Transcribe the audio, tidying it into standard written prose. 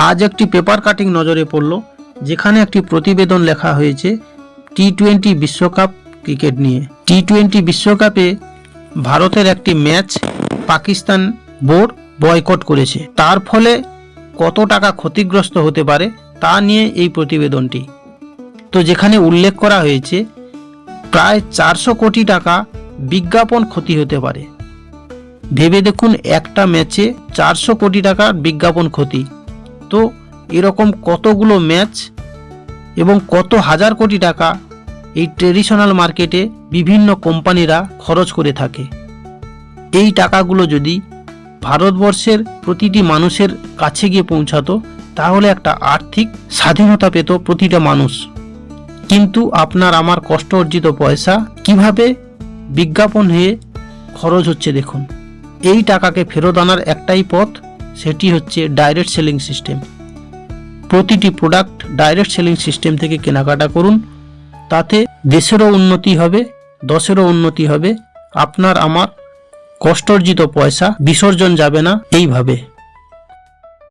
আজ একটি paper cutting নজরে পড়ল, যেখানে একটি প্রতিবেদন লেখা হয়েছে টি-20 বিশ্বকাপ ক্রিকেট নিয়ে। টি-20 বিশ্বকাপে ভারতের একটি ম্যাচ পাকিস্তান বোর্ড বয়কট করেছে। তার ফলে কত টাকা ক্ষতিগ্রস্ত হতে পারে তা নিয়ে এই প্রতিবেদনটি। তো যেখানে উল্লেখ করা হয়েছে প্রায় 400 কোটি টাকা বিজ্ঞাপন ক্ষতি হতে পারে। ভেবে দেখুন, একটা ম্যাচে 400 কোটি টাকার বিজ্ঞাপন ক্ষতি। তো এরকম কতগুলো ম্যাচ এবং কত হাজার কোটি টাকা এই ট্রেডিশনাল মার্কেটে বিভিন্ন কোম্পানিরা খরচ করে থাকে। এই টাকাগুলো যদি ভারতবর্ষের প্রতিটি মানুষের কাছে গিয়ে পৌঁছাতো, তাহলে একটা আর্থিক স্বাধীনতা পেত প্রতিটা মানুষ। কিন্তু আপনার আমার কষ্ট অর্জিত পয়সা কিভাবে বিজ্ঞাপন হয়ে খরচ হচ্ছে দেখুন। এই টাকাকে ফেরত আনার একটাই পথ, সেটি হচ্ছে ডাইরেক্ট সেলিং সিস্টেম। প্রতিটি প্রোডাক্ট ডাইরেক্ট সেলিং সিস্টেম থেকে কেনাকাটা করুন, তাতে দেশেরও উন্নতি হবে, দশেরও উন্নতি হবে। আপনার আমার কষ্ট অর্জিত পয়সা বিসর্জন যাবে না এইভাবে।